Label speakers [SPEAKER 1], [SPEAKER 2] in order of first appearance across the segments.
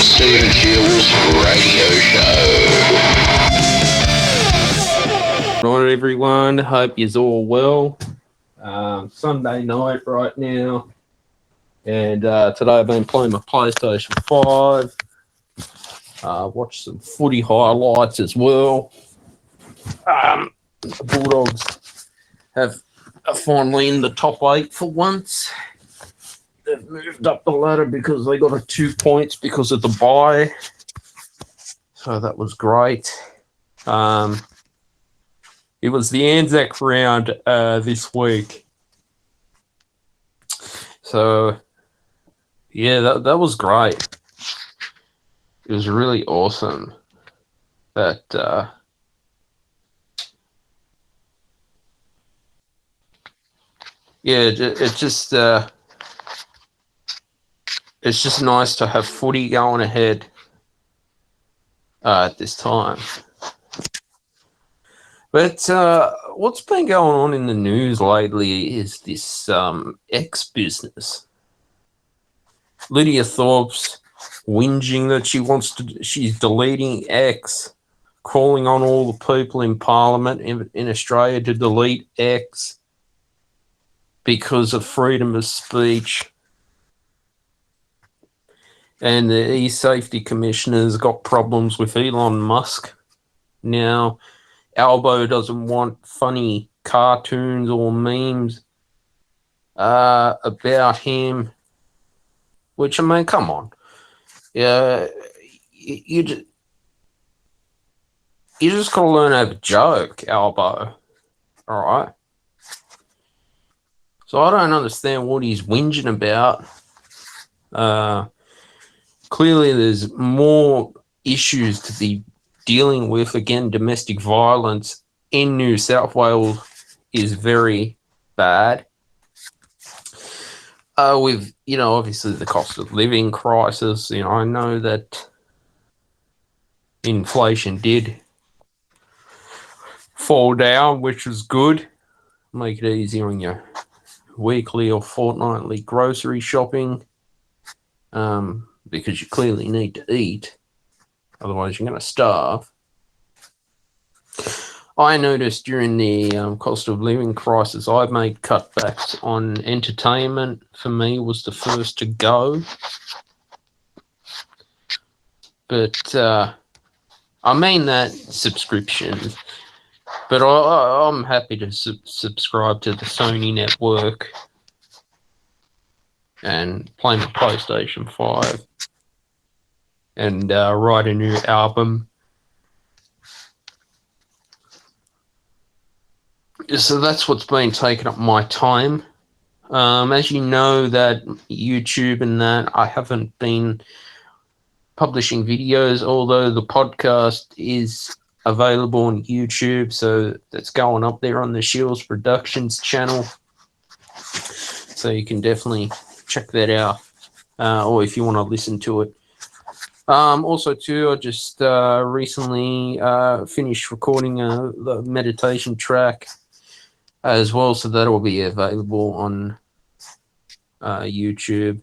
[SPEAKER 1] Stephen Gill's radio show.
[SPEAKER 2] Good morning, everyone. Hope you're all well. Sunday night right now, and today I've been playing my PlayStation 5. Watched some footy highlights as well. The Bulldogs have finally in the top 8 for once. They've moved up the ladder because they got 2 points because of the bye. So that was great. It was the Anzac round this week. So, yeah, that was great. It was really awesome that it's just nice to have footy going ahead at this time. But what's been going on in the news lately is this X business. Lydia Thorpe's whinging that she's deleting X, calling on all the people in Parliament in Australia to delete X because of freedom of speech. And the e-safety commissioner's got problems with Elon Musk. Now, Albo doesn't want funny cartoons or memes about him. Which, I mean, come on. Yeah, you just got to learn how to joke, Albo. All right? So I don't understand what he's whinging about. Clearly, there's more issues to be dealing with. Again, domestic violence in New South Wales is very bad. With, obviously the cost of living crisis, I know that inflation did fall down, which was good. Make it easier on your weekly or fortnightly grocery shopping, because you clearly need to eat. Otherwise, you're going to starve. I noticed during the cost of living crisis, I've made cutbacks on entertainment. For me, was the first to go. But I mean that subscription. But I'm happy to subscribe to the Sony network and play my PlayStation 5 and write a new album. So that's what's been taking up my time. As you know, that YouTube and that, I haven't been publishing videos, although the podcast is available on YouTube, so that's going up there on the Shields Productions channel. So you can definitely check that out, or if you want to listen to it. Also, too, I just recently finished recording the meditation track as well, so that will be available on YouTube.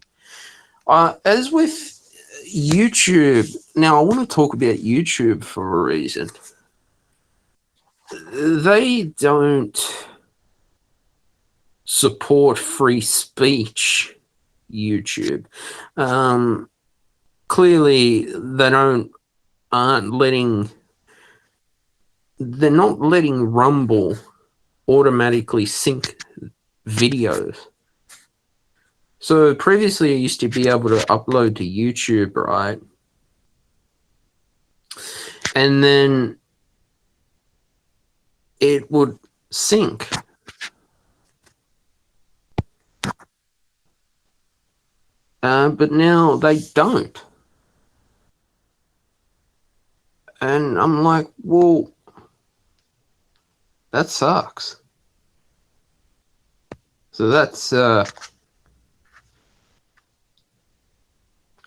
[SPEAKER 2] As with YouTube, now I want to talk about YouTube for a reason. They don't support free speech, YouTube. Clearly, they're not letting Rumble automatically sync videos. So previously I used to be able to upload to YouTube, right? And then it would sync. But now they don't. And I'm like, well, that sucks. So that's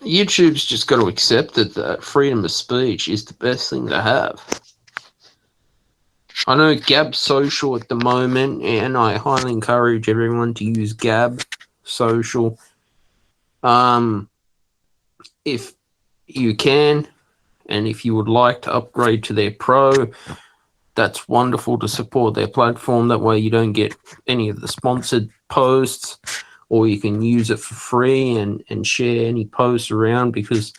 [SPEAKER 2] YouTube's just got to accept that freedom of speech is the best thing to have. I know Gab Social at the moment, and I highly encourage everyone to use Gab Social. If you can. And if you would like to upgrade to their Pro, that's wonderful to support their platform. That way you don't get any of the sponsored posts, or you can use it for free and share any posts around, because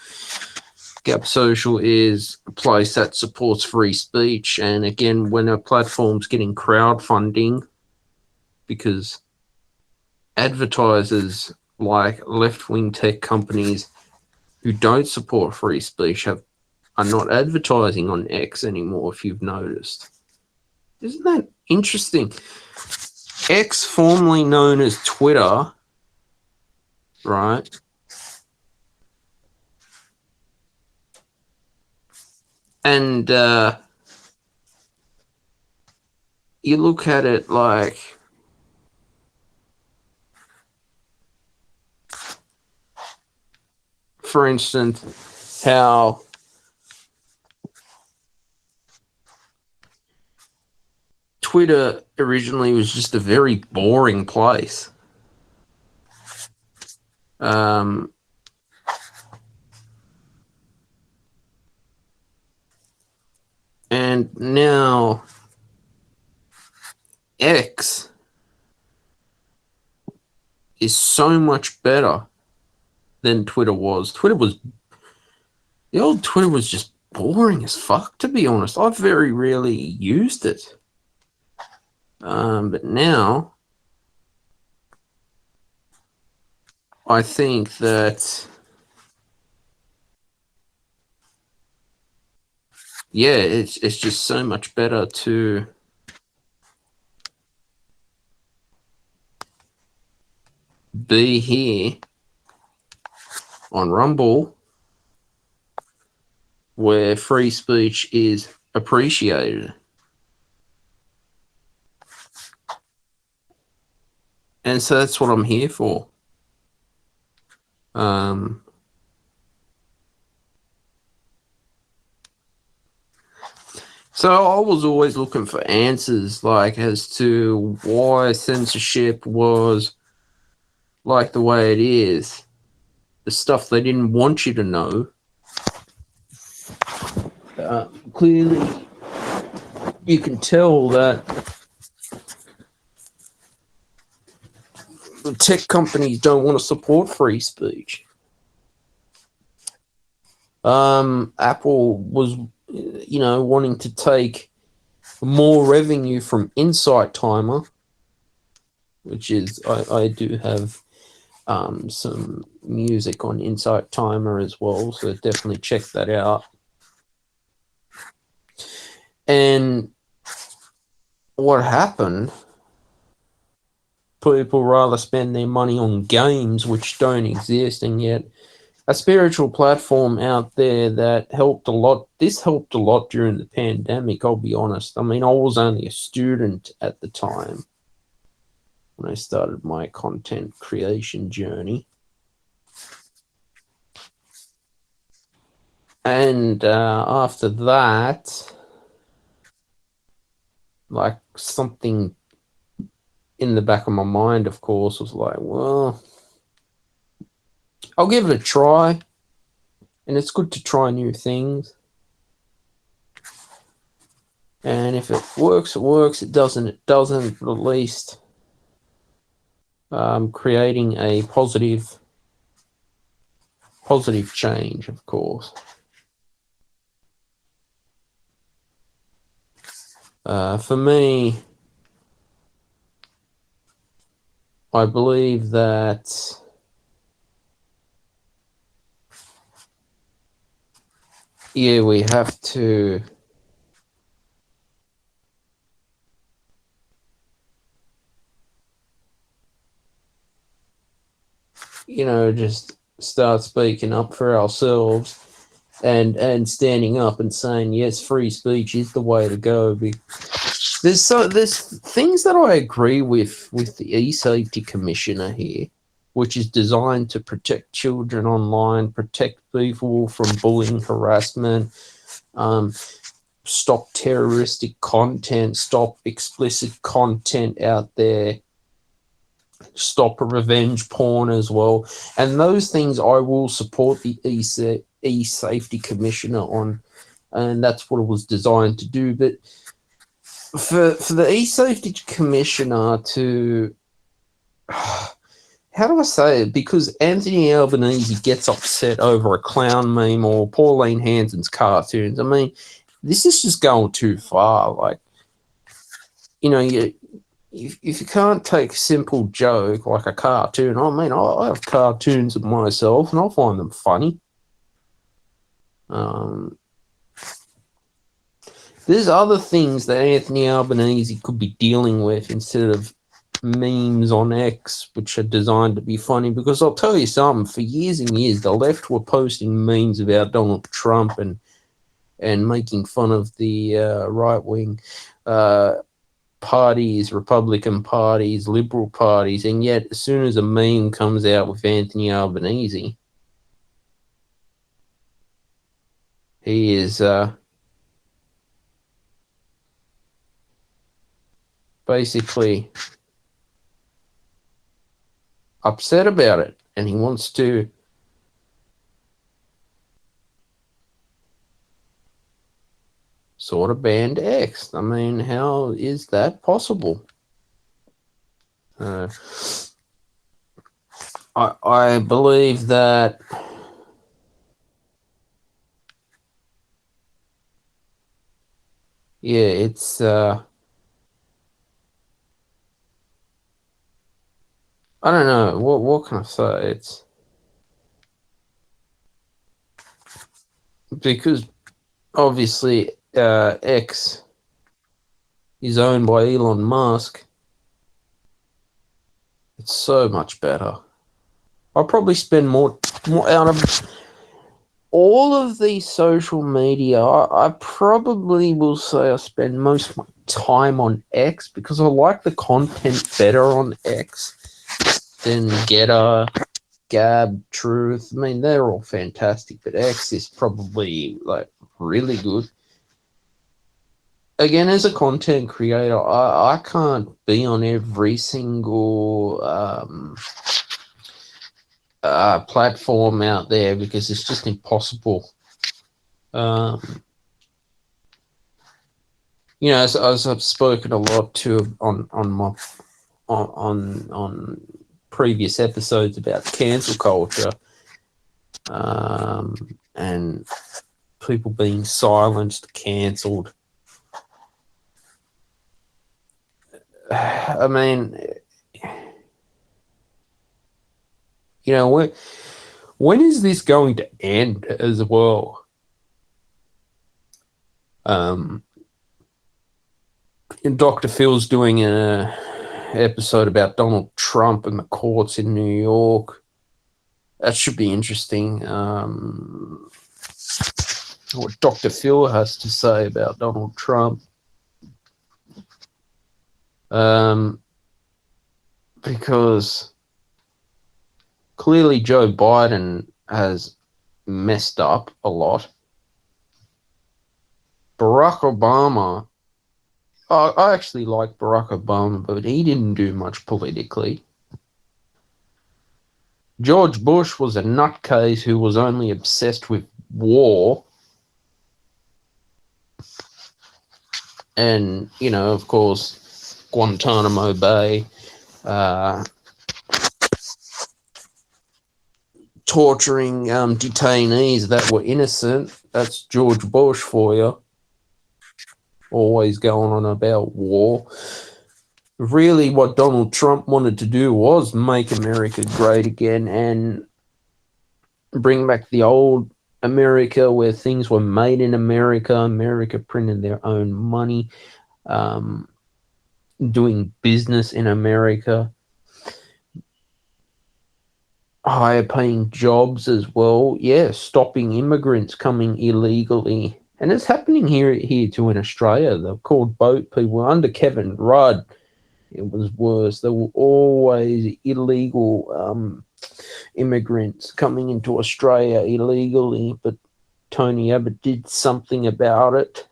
[SPEAKER 2] Gap Social is a place that supports free speech. And again, when a platform's getting crowdfunding, because advertisers like left-wing tech companies who don't support free speech are not advertising on X anymore, if you've noticed. Isn't that interesting? X, formerly known as Twitter, right? And you look at it like, for instance, how Twitter originally was just a very boring place. And now X is so much better than Twitter was. The old Twitter was just boring as fuck, to be honest. I very rarely used it. But now I think that, yeah, it's just so much better to be here on Rumble, where free speech is appreciated. And so that's what I'm here for. So I was always looking for answers, like, as to why censorship was like the way it is. The stuff they didn't want you to know. Clearly, you can tell that the tech companies don't want to support free speech. Apple was, wanting to take more revenue from Insight Timer, which is, I do have some music on Insight Timer as well, so definitely check that out. And what happened? People rather spend their money on games which don't exist, and yet a spiritual platform out there that helped a lot. This helped a lot during the pandemic, I'll be honest. I mean, I was only a student at the time when I started my content creation journey. And after that, like, something in the back of my mind, of course, was like, well, I'll give it a try. And it's good to try new things. And if it works, it works. It doesn't, But at least creating a positive change, of course. For me, I believe that we have to just start speaking up for ourselves and standing up and saying, yes, free speech is the way to go. There's things that I agree with the e-safety commissioner here, which is designed to protect children online, protect people from bullying, harassment, stop terroristic content, stop explicit content out there, stop revenge porn as well. And those things I will support the e-safety commissioner on, and that's what it was designed to do. But for the e-safety commissioner to, how do I say it? Because Anthony Albanese gets upset over a clown meme or Pauline Hanson's cartoons. I mean, this is just going too far. Like, you know, if you can't take a simple joke like a cartoon, I mean, I have cartoons of myself and I find them funny. There's other things that Anthony Albanese could be dealing with instead of memes on X, which are designed to be funny. Because I'll tell you something, for years and years, the left were posting memes about Donald Trump and making fun of the right-wing parties, Republican parties, liberal parties, and yet as soon as a meme comes out with Anthony Albanese, he is basically upset about it, and he wants to sort of ban X. I mean, how is that possible? I believe that it's I don't know, what can I say? It's because obviously X is owned by Elon Musk. It's so much better. I'll probably spend more out of all of these social media. I probably will say I spend most of my time on X because I like the content better on X than Getter, Gab, Truth. I mean, they're all fantastic, but X is probably like really good. Again, as a content creator, I can't be on every single platform out there because it's just impossible. You know, as I've spoken a lot to on previous episodes about cancel culture, and people being silenced, cancelled. I mean, you know, when is this going to end as well? And Dr. Phil's doing an episode about Donald Trump and the courts in New York. That should be interesting. What Dr. Phil has to say about Donald Trump. Because clearly Joe Biden has messed up a lot. Barack Obama, I actually like Barack Obama, but he didn't do much politically. George Bush was a nutcase who was only obsessed with war. And, you know, of course, Guantanamo Bay, torturing detainees that were innocent. That's George Bush for you. Always going on about war. Really, what Donald Trump wanted to do was make America great again and bring back the old America where things were made in America. America printed their own money, doing business in America, higher paying jobs as well. Yeah, stopping immigrants coming illegally. And it's happening here too in Australia. They're called boat people. Under Kevin Rudd, it was worse. There were always illegal immigrants coming into Australia illegally, but Tony Abbott did something about it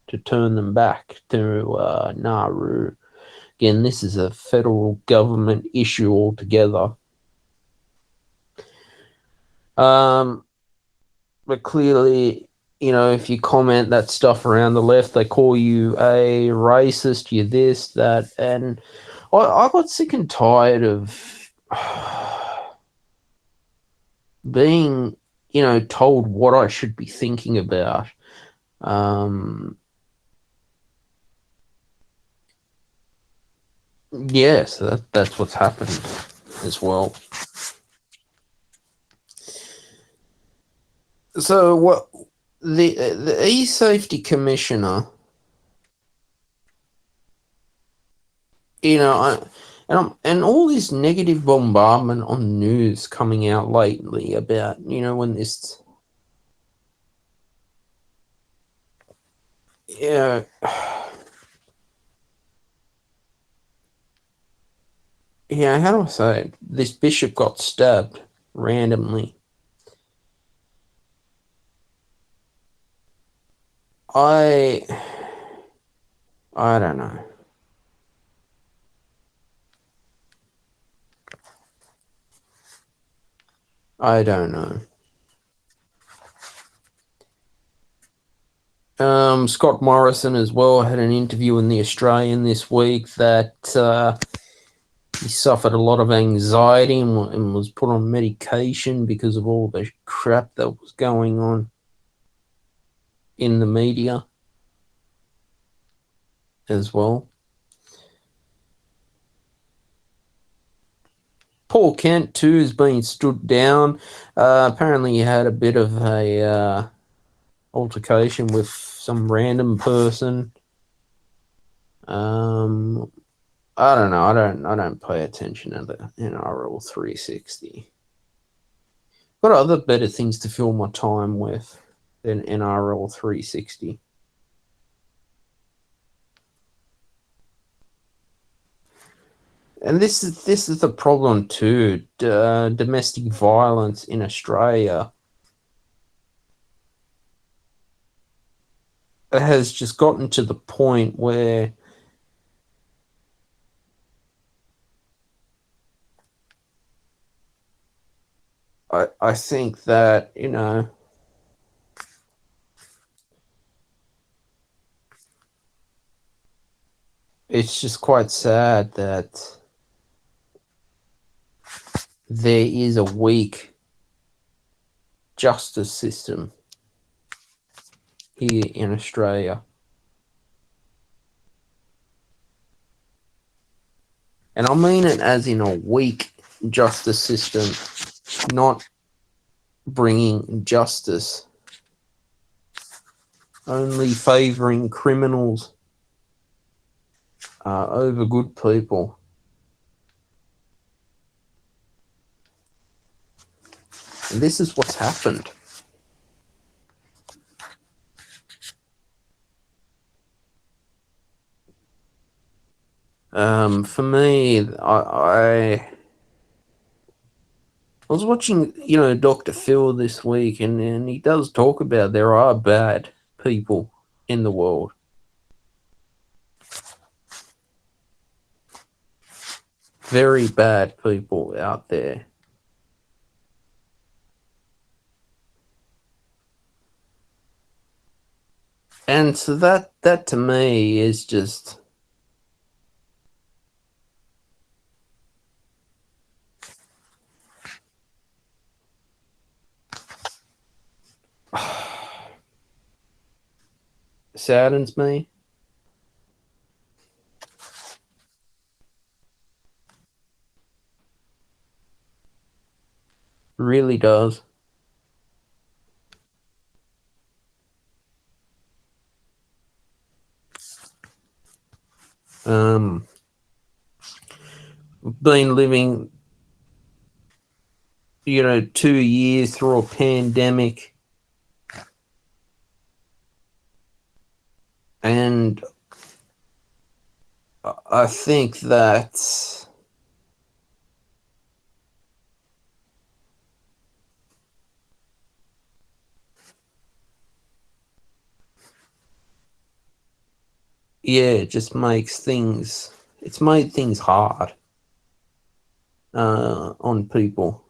[SPEAKER 2] to turn them back to Nauru. Again, this is a federal government issue altogether. But clearly, if you comment that stuff around the left, they call you a racist, you're this, that, and I got sick and tired of being, told what I should be thinking about. Yes, that's what's happened as well. So what the e-safety commissioner, and all this negative bombardment on news coming out lately about when this yeah yeah how do I say it? This bishop got stabbed randomly. I I don't know. I don't know. Scott Morrison as well had an interview in The Australian this week that he suffered a lot of anxiety and was put on medication because of all the crap that was going on in the media as well. Paul Kent too has been stood down. Apparently he had a bit of a altercation with some random person. I don't know. I don't pay attention to the NRL 360. Got other better things to fill my time with than NRL 360. And this is the problem too. Domestic violence in Australia has just gotten to the point where I think that it's just quite sad that there is a weak justice system here in Australia. And I mean it as in a weak justice system, not bringing justice, only favouring criminals over good people. And this is what's happened. For me, I was watching, Dr. Phil this week, and he does talk about there are bad people in the world. Very bad people out there. And so that to me is just saddens me. Really does. Been living 2 years through a pandemic, and I think that it just makes things, it's made things hard on people.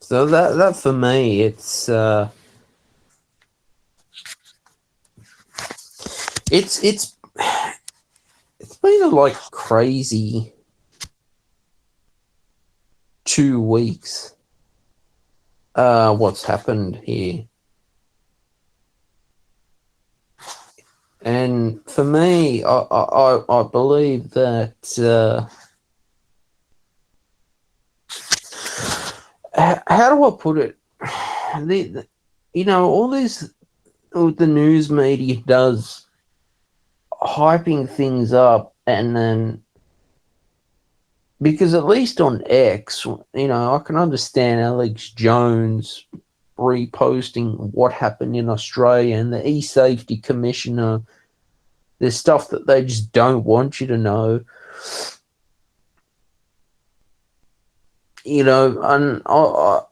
[SPEAKER 2] So that for me, it's been a like crazy 2 weeks. What's happened here? And for me, I believe that how do I put it? All this the news media does, hyping things up, and then because at least on X, I can understand Alex Jones reposting what happened in Australia and the e-safety commissioner. There's stuff that they just don't want you to know. And I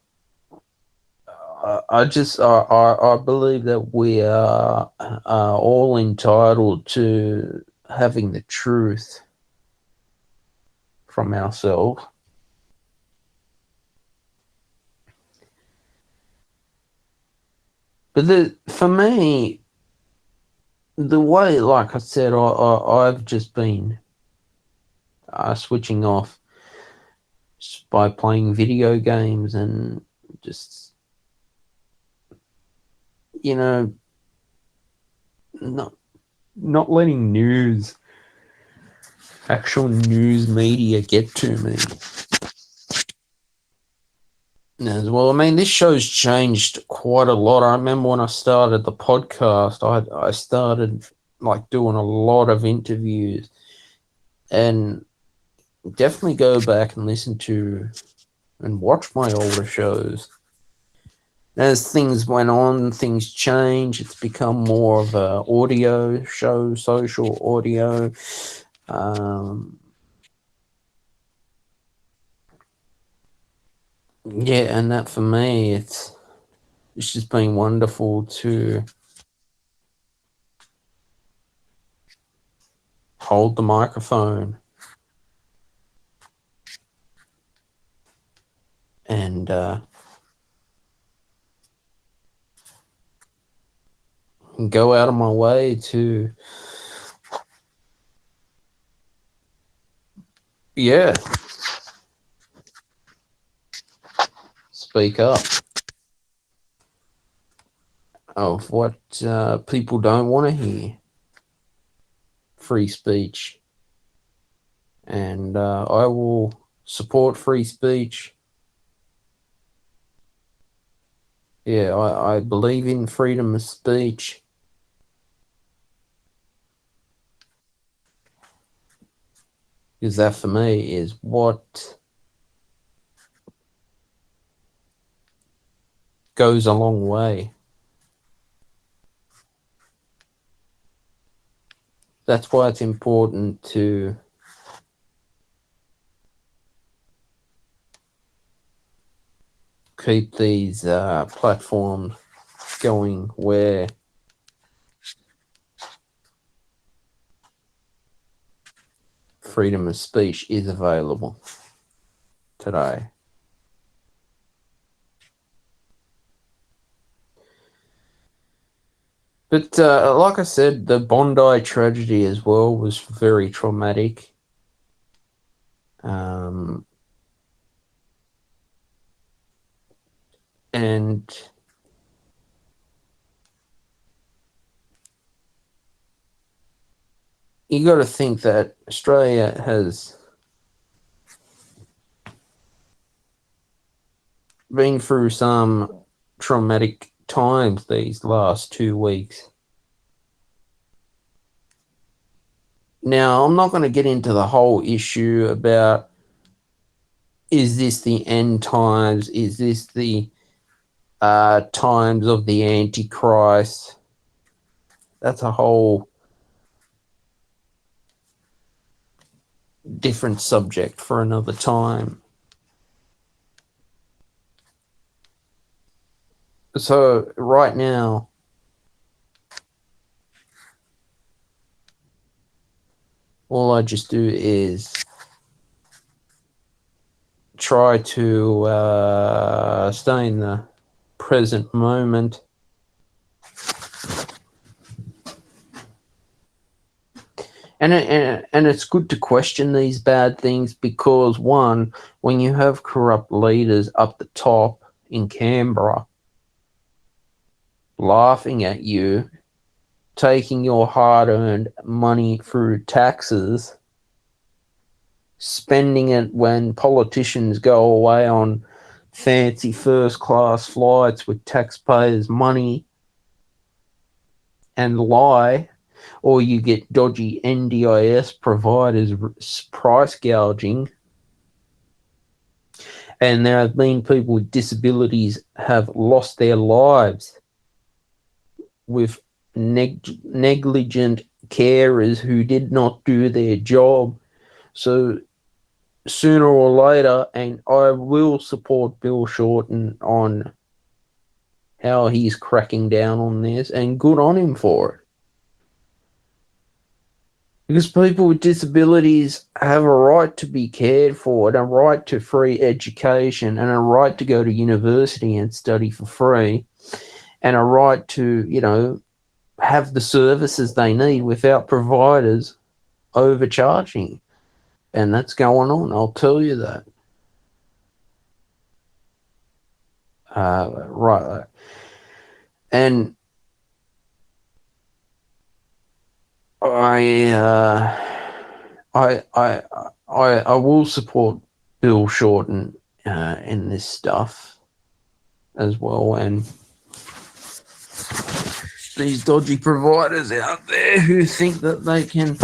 [SPEAKER 2] believe that we are all entitled to having the truth from ourselves. But for me, the way, like I said, I've just been switching off just by playing video games and just, not letting actual news media get to me. As well, I mean, this show's changed quite a lot. I remember when I started the podcast, I started like doing a lot of interviews, and definitely go back and listen to and watch my older shows. As things went on, things changed. It's become more of a audio show, social audio. Yeah, and that for me, it's just been wonderful to hold the microphone and go out of my way to, speak up of what people don't want to hear. Free speech. And I will support free speech. Yeah, I believe in freedom of speech. Because that for me is what goes a long way. That's why it's important to keep these platforms going where freedom of speech is available today. But like I said, the Bondi tragedy as well was very traumatic. And you got to think that Australia has been through some traumatic times these last 2 weeks. Now, I'm not going to get into the whole issue about, is this the end times? Is this the times of the Antichrist? That's a whole different subject for another time. So right now, all I just do is try to stay in the present moment. And it's good to question these bad things because, one, when you have corrupt leaders up the top in Canberra laughing at you, taking your hard-earned money through taxes, spending it when politicians go away on fancy first-class flights with taxpayers' money and lie, or you get dodgy NDIS providers price gouging, and there have been people with disabilities have lost their lives with negligent carers who did not do their job. So sooner or later, and I will support Bill Shorten on how he's cracking down on this, and good on him for it. Because people with disabilities have a right to be cared for, and a right to free education, and a right to go to university and study for free, and a right to, have the services they need without providers overcharging. And that's going on, I'll tell you that. Right. And I will support Bill Shorten in this stuff as well, and these dodgy providers out there who think that they can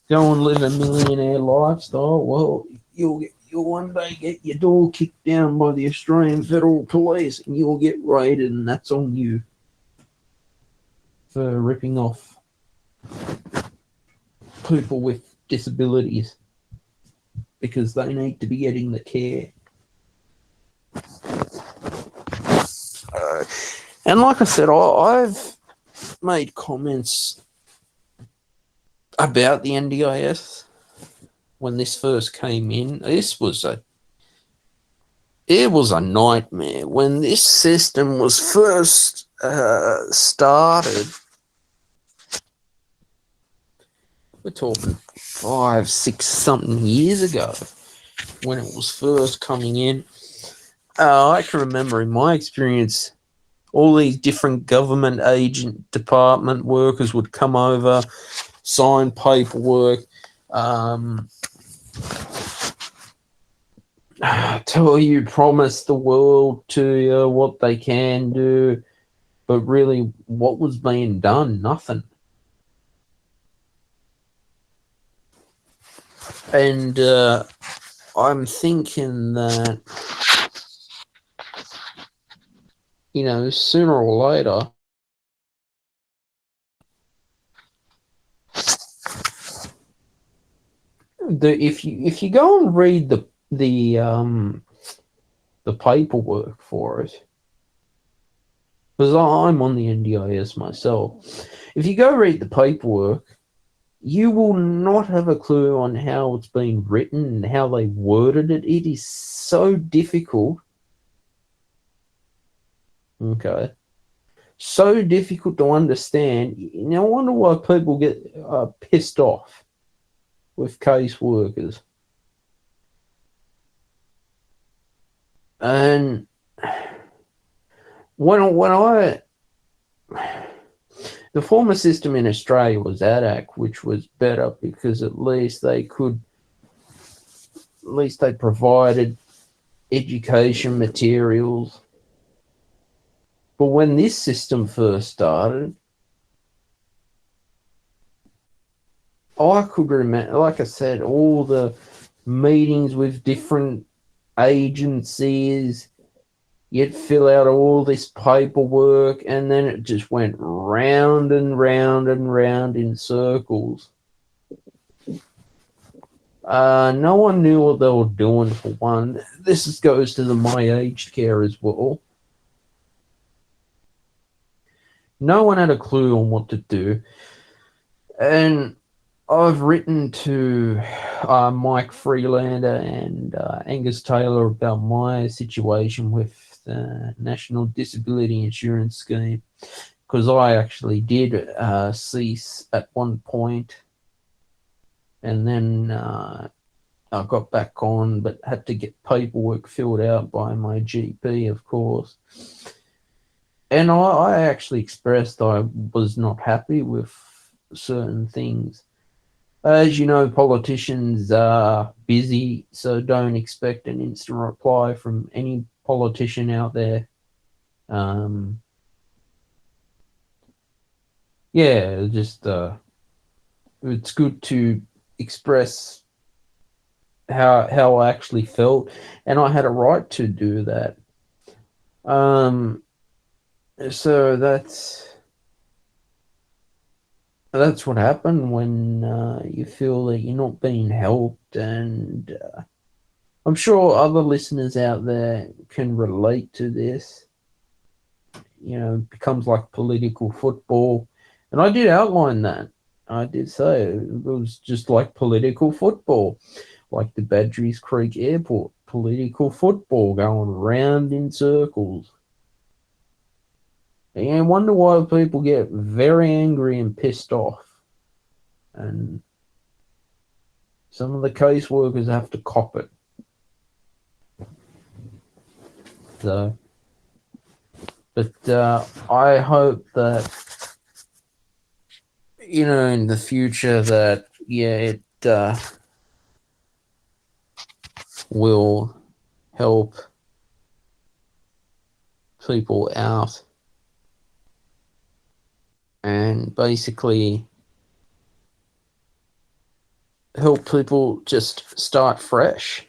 [SPEAKER 2] go and live a millionaire lifestyle. Well, you'll one day get your door kicked down by the Australian Federal Police, and you'll get raided, and that's on you for ripping off people with disabilities because they need to be getting the care. And like I said, I've made comments about the NDIS when this first came in. It was a nightmare when this system was first started. We're talking 5, 6 something years ago when it was first coming in. I can remember in my experience, all these different government agent department workers would come over, sign paperwork, tell you, promise the world to you, what they can do, but really what was being done? Nothing. And I'm thinking that, sooner or later, if you go and read the paperwork for it, because I'm on the NDIS myself, if you go read the paperwork, you will not have a clue on how it's been written and how they worded it. It is so difficult. Okay. So difficult to understand. I wonder why people get pissed off with caseworkers. And the former system in Australia was ADAC, which was better because at least they provided education materials. But when this system first started, I could remember, like I said, all the meetings with different agencies. You'd fill out all this paperwork, and then it just went round and round and round in circles. No one knew what they were doing, for one. This goes to the my aged care as well. No one had a clue on what to do. And I've written to Mike Freelander and Angus Taylor about my situation with the National Disability Insurance Scheme, because I actually did cease at one point, and then I got back on, but had to get paperwork filled out by my GP, of course. And I actually expressed I was not happy with certain things. As you know, politicians are busy, so don't expect an instant reply from any politician out there. Yeah, just it's good to express how I actually felt, and I had a right to do that. So that's what happened when you feel that you're not being helped, and I'm sure other listeners out there can relate to this. It becomes like political football, and I did outline that. I did say it was just like political football, like the Badgerys Creek Airport, political football going round in circles. And you wonder why people get very angry and pissed off. And some of the caseworkers have to cop it. So, but I hope that, in the future that, it will help people out and basically help people just start fresh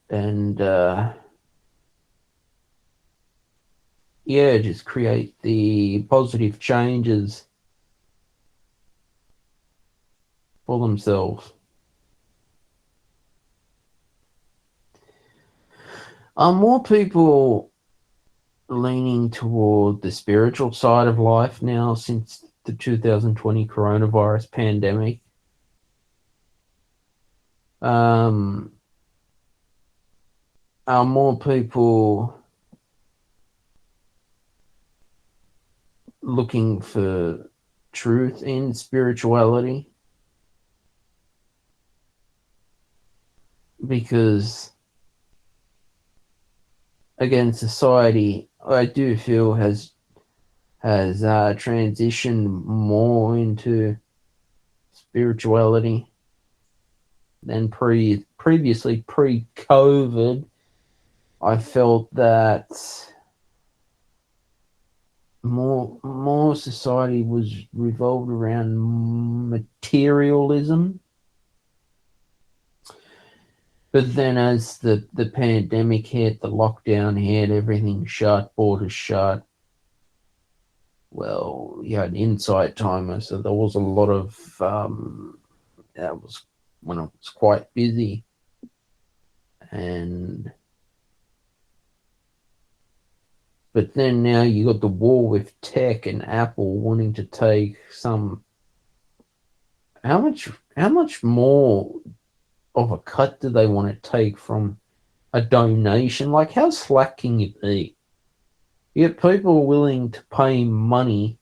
[SPEAKER 2] and just create the positive changes for themselves. Are more people leaning toward the spiritual side of life now since the 2020 coronavirus pandemic? Are more people looking for truth in spirituality? Because, again, society, I do feel, has transitioned more into spirituality than previously pre-COVID. I felt that more society was revolved around materialism. But then as the pandemic hit, the lockdown hit, everything shut, borders shut. Well, you had Insight Timer, so there was a lot of, that was when it was quite busy. But then now you got the war with tech and Apple wanting to take some, how much more of a cut do they want to take from a donation? Like, how slack can you be? Yet people are willing to pay money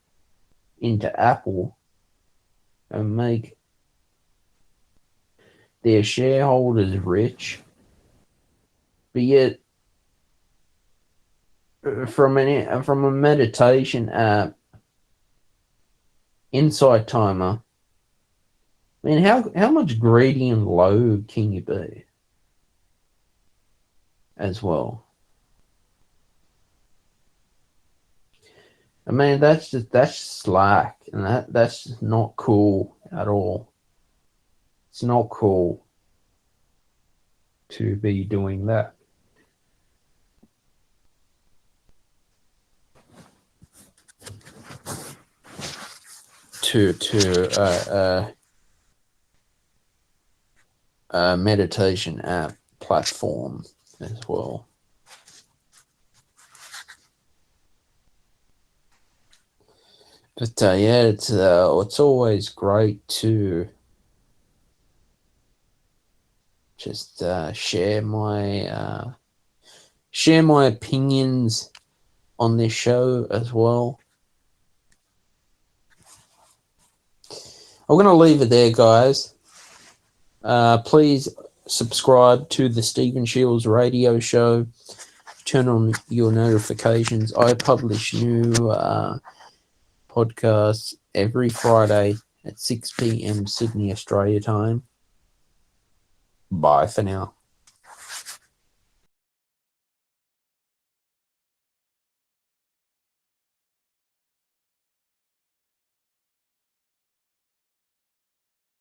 [SPEAKER 2] into Apple and make their shareholders rich, but yet from a meditation app, Insight Timer, I mean, how much greedy and low can you be as well? I mean, that's slack, and that's just not cool at all. It's not cool to be doing that. To a meditation app platform as well. But yeah, it's always great to just share my opinions on this show as well. I'm going to leave it there, guys. Please subscribe to the Stephen Shields radio show. Turn on your notifications. I publish new podcasts every Friday at 6 p.m. Sydney, Australia time. Bye for now.